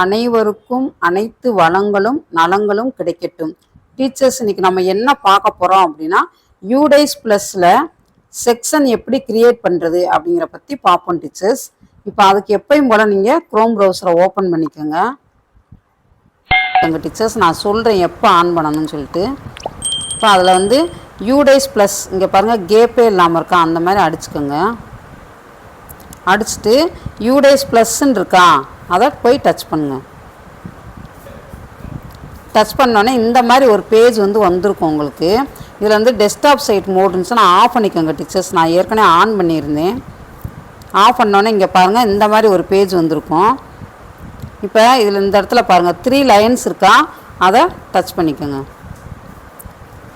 அனைவருக்கும் அனைத்து வளங்களும் நலங்களும் கிடைக்கட்டும். டீச்சர்ஸ், இன்னைக்கு நம்ம என்ன பார்க்க போகிறோம் அப்படின்னா, யூடைஸ் ப்ளஸில் செக்ஷன் எப்படி கிரியேட் பண்ணுறது அப்படிங்கிற பற்றி பார்ப்போம் டீச்சர்ஸ். இப்போ அதுக்கு எப்பயும் போல் நீங்கள் க்ரோம் ப்ரௌசரை ஓப்பன் பண்ணிக்கோங்க. எங்கள் டீச்சர்ஸ் நான் சொல்கிறேன் எப்போ ஆன் பண்ணணும்னு சொல்லிட்டு. இப்போ அதில் வந்து யூடைஸ் ப்ளஸ் இங்கே பாருங்கள், கேப்பே இல்லாமல் இருக்கா, அந்த மாதிரி அடிச்சுக்கோங்க. அடிச்சுட்டு யூடைஸ் ப்ளஸ்ன்னு இருக்கா, அதை போய் டச் பண்ணுங்க. டச் பண்ணோன்னே இந்த மாதிரி ஒரு பேஜ் வந்து வந்திருக்கும் உங்களுக்கு. இதில் வந்து டெஸ்க்டாப் சைட் மோடுன்னு நான் ஆஃப் பண்ணிக்கோங்க டீச்சர்ஸ். நான் ஏற்கனவே ஆன் பண்ணியிருந்தேன். ஆஃப் பண்ணோன்னே இங்கே பாருங்கள், இந்த மாதிரி ஒரு பேஜ் வந்திருக்கும். இப்போ இதில் இந்த இடத்துல பாருங்கள் 3 லைன்ஸ் இருக்கா, அதை டச் பண்ணிக்கோங்க.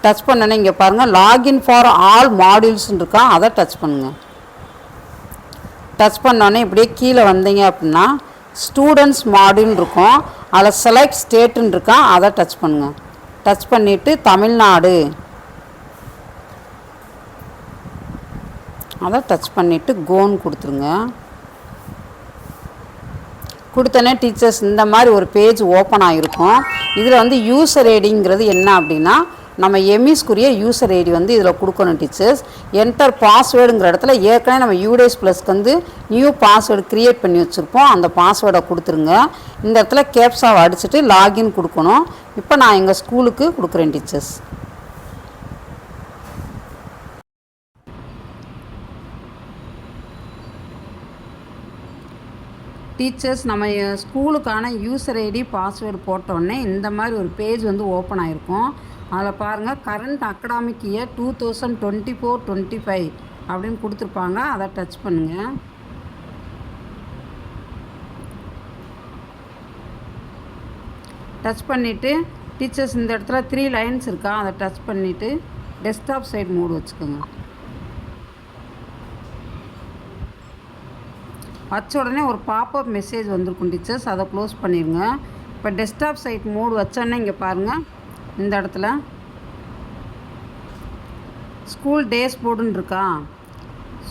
டச் பண்ணோன்னே இங்கே பாருங்கள் லாகின் ஃபார் ஆல் மாடியூல்ஸ்ன்னு இருக்கா, அதை டச் பண்ணுங்கள். டச் பண்ணோன்னே இப்படியே கீழே வந்தீங்க அப்படின்னா ஸ்டூடெண்ட்ஸ் மாடியூல் இருக்கும். அதில் செலக்ட் ஸ்டேட்டுன்னு இருக்கா, அதை டச் பண்ணுங்கள். டச் பண்ணிவிட்டு தமிழ்நாடு அதை டச் பண்ணிவிட்டு கோன்னு கொடுத்துருங்க. கொடுத்தோன்னே டீச்சர்ஸ் இந்த மாதிரி ஒரு பேஜ் ஓப்பன் ஆகிருக்கும். இதில் வந்து யூசர் ஐடிங்கிறது என்ன அப்படின்னா, நம்ம எம்இஸ்க்குரிய யூசர் ஐடி வந்து இதில் கொடுக்கணும் டீச்சர்ஸ். என்டர் பாஸ்வேர்டுங்கிற இடத்துல ஏற்கனவே நம்ம யூடைஸ் ப்ளஸ்க்கு வந்து நியூ பாஸ்வேர்டு க்ரியேட் பண்ணி வச்சுருப்போம். அந்த பாஸ்வேர்டை கொடுத்துருங்க. இந்த இடத்துல கேப்ஸாவை அடிச்சுட்டு லாகின் கொடுக்கணும். இப்போ நான் எங்கள் ஸ்கூலுக்கு கொடுக்குறேன் டீச்சர்ஸ். டீச்சர்ஸ், நம்ம ஸ்கூலுக்கான யூசர் ஐடி பாஸ்வேர்டு போட்டோடனே இந்த மாதிரி ஒரு பேஜ் வந்து ஓப்பன் ஆகிருக்கும். அதில் பாருங்கள் கரண்ட் அகடாமிக் இயர் 2024-25 அப்படின்னு கொடுத்துருப்பாங்க. அதை டச் பண்ணுங்கள். டச் பண்ணிவிட்டு டீச்சர்ஸ் இந்த இடத்துல 3 லைன்ஸ் இருக்கா, அதை டச் பண்ணிவிட்டு டெஸ்க்டாப் சைட் மோடு வச்சுக்கோங்க. வச்ச உடனே ஒரு பாப்அப் மெசேஜ் வந்திருக்கும் டீச்சர்ஸ், அதை க்ளோஸ் பண்ணிடுங்க. இப்போ டெஸ்க்டாப் சைட் மோடு வச்சோன்னே இங்கே பாருங்கள், இந்த இடத்துல ஸ்கூல் டேஷ்போர்டுன்னு இருக்கா,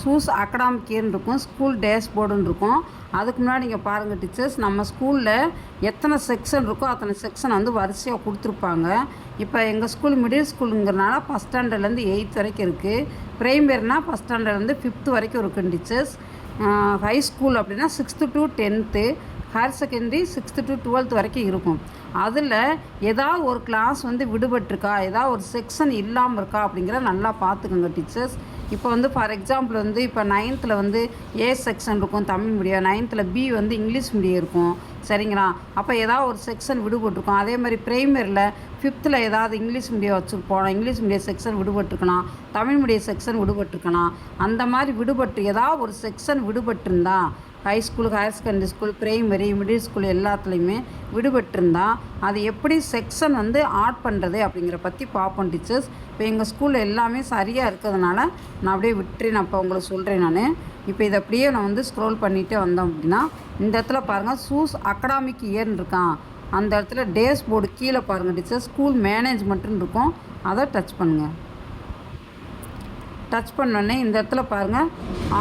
சூஸ் அகடாமிக் இயர்னு இருக்கும், ஸ்கூல் டேஷ்போர்டுன்னு இருக்கும். அதுக்கு முன்னாடி இங்கே பாருங்கள் டீச்சர்ஸ், நம்ம ஸ்கூலில் எத்தனை செக்ஷன் இருக்கோ அத்தனை செக்ஷன் வந்து வரிசையாக கொடுத்துருப்பாங்க. இப்போ எங்கள் ஸ்கூல் மிடில் ஸ்கூலுங்கிறனால 1st ஸ்டாண்டர்ட்லேருந்து 8th வரைக்கும் இருக்குது. ப்ரைமரினா 1st ஸ்டாண்டர்ட்லேருந்து 5th வரைக்கும் இருக்குது டீச்சர்ஸ். ஹை ஸ்கூல் அப்படின்னா 6th to 10th, higher secondary 6th to 12th வரைக்கும் இருக்கும். அதில் ஏதாவது ஒரு கிளாஸ் வந்து விடுபட்டிருக்கா, ஏதாவது ஒரு செக்ஷன் இல்லாமல் இருக்கா அப்படிங்கிற நல்லா பார்த்துக்கோங்க டீச்சர்ஸ். இப்போ வந்து ஃபார் எக்ஸாம்பிள் வந்து இப்போ 9th வந்து ஏ செக்ஷன் இருக்கும் தமிழ் மீடியம், 9th பி வந்து இங்கிலீஷ் மீடியம் இருக்கும், சரிங்களா? அப்போ ஏதாவது ஒரு செக்ஷன் விடுபட்டிருக்கும். அதே மாதிரி ப்ரைமரியில் 5th ஏதாவது இங்கிலீஷ் மீடியம் வச்சுருப்போம், இங்கிலீஷ் மீடியம் செக்ஷன் விடுபட்டிருக்கலாம், தமிழ் மீடியம் செக்ஷன் விடுபட்டிருக்கலாம். அந்த மாதிரி விடுபட்டு ஏதாவது ஒரு செக்ஷன் விடுபட்டிருந்தா, high school, higher secondary school, primary, middle school எல்லாத்துலேயுமே விடுபட்டிருந்தா அது எப்படி செக்ஷன் வந்து ஆட் பண்ணுறது அப்படிங்கிற பற்றி பார்ப்போம் டீச்சர்ஸ். இப்போ எங்கள் ஸ்கூலில் எல்லாமே சரியாக இருக்கிறதுனால நான் அப்படியே விட்டுறேன், நான் இப்போ உங்களுக்கு சொல்கிறேன். நான் இப்போ இதை அப்படியே நான் வந்து ஸ்க்ரோல் பண்ணிகிட்டே வந்தோம் அப்படின்னா இந்த இடத்துல பாருங்கள் சூஸ் அகடாமிக் இயர்னு இருக்கான். அந்த இடத்துல டேஷ்போர்டு கீழே பாருங்கள் டீச்சர்ஸ், ஸ்கூல் மேனேஜ்மெண்ட்டுன்னு இருக்கும், அதை டச் பண்ணுங்கள். டச் பண்ணோடனே இந்த இடத்துல பாருங்கள்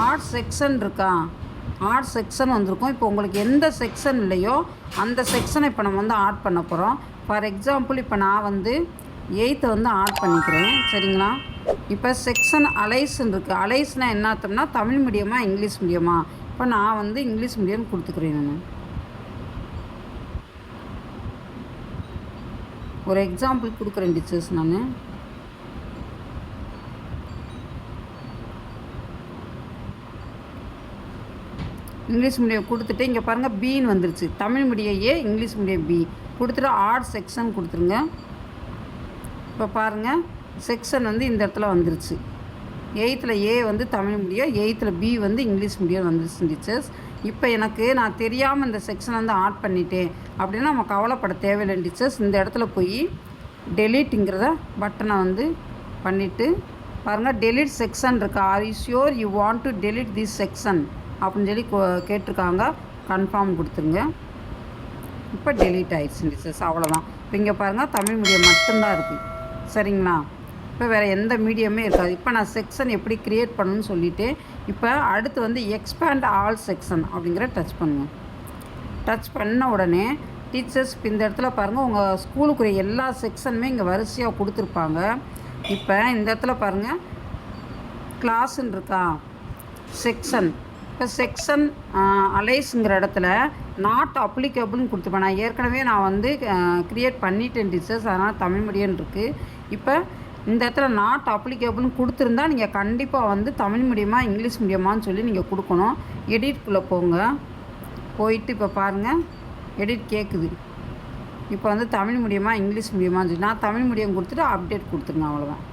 ஆர்ட் செக்ஷன் இருக்கா, ஆர்ட் செக்ஷன் வந்திருக்கும். இப்போ உங்களுக்கு எந்த செக்ஷன் இல்லையோ அந்த செக்ஷனை இப்போ நம்ம வந்து ஆட் பண்ண போகிறோம். ஃபார் எக்ஸாம்பிள் இப்போ நான் வந்து 8th வந்து ஆட் பண்ணிக்கிறேன், சரிங்களா? இப்போ செக்ஷன் அலைஸ்ன்னு இருக்குது. அலைஸ்னால் என்ன அர்த்தம்னா தமிழ் மீடியமா இங்கிலீஷ் மீடியமா. இப்போ நான் வந்து இங்கிலீஷ் மீடியம் கொடுத்துக்கிறேன். நான் ஒரு எக்ஸாம்பிள் கொடுக்குறேன் டீச்சர்ஸ். நான் இங்கிலீஷ் மீடியம் கொடுத்துட்டு இங்கே பாருங்கள் பின்னு வந்துருச்சு. தமிழ் மீடியம் ஏ, இங்கிலீஷ் மீடியம் பி கொடுத்துட்டு ஆர்ட் செக்ஷன் கொடுத்துருங்க. இப்போ பாருங்கள் செக்ஷன் வந்து இந்த இடத்துல வந்துருச்சு. 8th ஏ வந்து தமிழ் மீடியம், 8th பி வந்து இங்கிலீஷ் மீடியம் வந்துருச்சு டீச்சர்ஸ். இப்போ எனக்கு நான் தெரியாமல் இந்த செக்ஷனை வந்து ஆட் பண்ணிட்டேன் அப்படின்னா நம்ம கவலைப்பட தேவையில்லை டீச்சர்ஸ். இந்த இடத்துல போய் டெலீட்டுங்கிறத பட்டனை வந்து பண்ணிவிட்டு பாருங்கள் டெலீட் செக்ஷன் இருக்கா, are you sure you want to delete this section அப்படின்னு சொல்லி கேட்டிருக்காங்க. கன்ஃபார்ம் கொடுத்துருங்க. இப்போ டெலீட் ஆகிடுச்சு டீச்சர்ஸ், அவ்வளோதான். இப்போ இங்கே பாருங்கள் தமிழ் மீடியம் மட்டும்தான் இருக்குது, சரிங்களா? இப்போ வேறு எந்த மீடியமே இருக்காது. இப்போ நான் செக்ஷன் எப்படி க்ரியேட் பண்ணணும்னு சொல்லிவிட்டு இப்போ அடுத்து வந்து எக்ஸ்பேண்ட் ஆல் செக்ஷன் அப்படிங்கிற டச் பண்ணுங்கள். டச் பண்ண உடனே டீச்சர்ஸ் இப்போ இந்த இடத்துல பாருங்கள், உங்கள் ஸ்கூலுக்குரிய எல்லா செக்ஷனுமே இங்கே வரிசையாக கொடுத்துருப்பாங்க. இப்போ இந்த இடத்துல பாருங்கள், கிளாஸுன்னு இருக்கா, செக்ஷன். இப்போ செக்ஷன் அலைஸுங்கிற இடத்துல நாட் அப்ளிகபிள்னு கொடுத்துருப்பேன். நான் வந்து க்ரியேட் பண்ணிட்டேன் டீச்சர்ஸ், அதனால் தமிழ் மீடியம் இருக்குது. இப்போ இந்த இடத்துல நாட் அப்ளிகபிள்னு கொடுத்துருந்தா நீங்கள் கண்டிப்பாக வந்து தமிழ் மீடியமா இங்கிலீஷ் மீடியமான்னு சொல்லி நீங்கள் கொடுக்கணும். எடிட்குள்ளே போங்க, போயிட்டு இப்போ பாருங்கள் எடிட் கேட்குது. இப்போ வந்து தமிழ் மீடியமா இங்கிலீஷ் மீடியமான்னு சொல்லி நான் தமிழ் மீடியம் கொடுத்துட்டு அப்டேட் கொடுத்துருங்க, அவ்வளோதான்.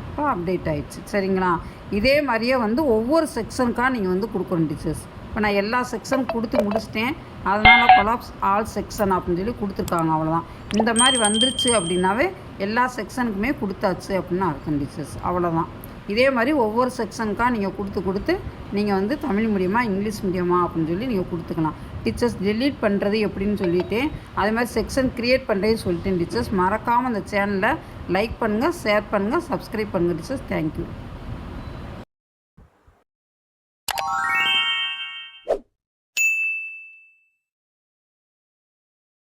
இப்போ அப்டேட் ஆகிடுச்சு, சரிங்களா? இதே மாதிரியே வந்து ஒவ்வொரு செக்ஷனுக்காக நீங்கள் வந்து கொடுக்கணும் டீச்சர்ஸ். இப்போ நான் எல்லா செக்ஷன் கொடுத்து முடிச்சிட்டேன், அதனால் கொலாப்ஸ் ஆல் செக்ஷன் அப்படின்னு சொல்லி கொடுத்துருக்காங்க, அவ்வளோதான். இந்த மாதிரி வந்துருச்சு அப்படின்னாவே எல்லா செக்ஷனுக்குமே கொடுத்தாச்சு அப்படின்னு அர்த்தம் டீச்சர்ஸ், அவ்வளோதான். இதே மாதிரி ஒவ்வொரு செக்ஷனுக்காக நீங்கள் கொடுத்து நீங்கள் வந்து தமிழ் மீடியமா இங்கிலீஷ் மீடியமா அப்படின்னு சொல்லி நீங்கள் கொடுத்துக்கலாம் டீச்சர்ஸ். டெலீட் பண்ணுறது எப்படின்னு சொல்லிவிட்டேன், அதே மாதிரி செக்ஷன் க்ரியேட் பண்ணுறதையும் சொல்லிட்டேன் டீச்சர்ஸ். மறக்காமல் அந்த சேனலை லைக் பண்ணுங்கள், ஷேர் பண்ணுங்கள், சப்ஸ்கிரைப் பண்ணுங்கள் டீச்சர்ஸ். தேங்க்யூ.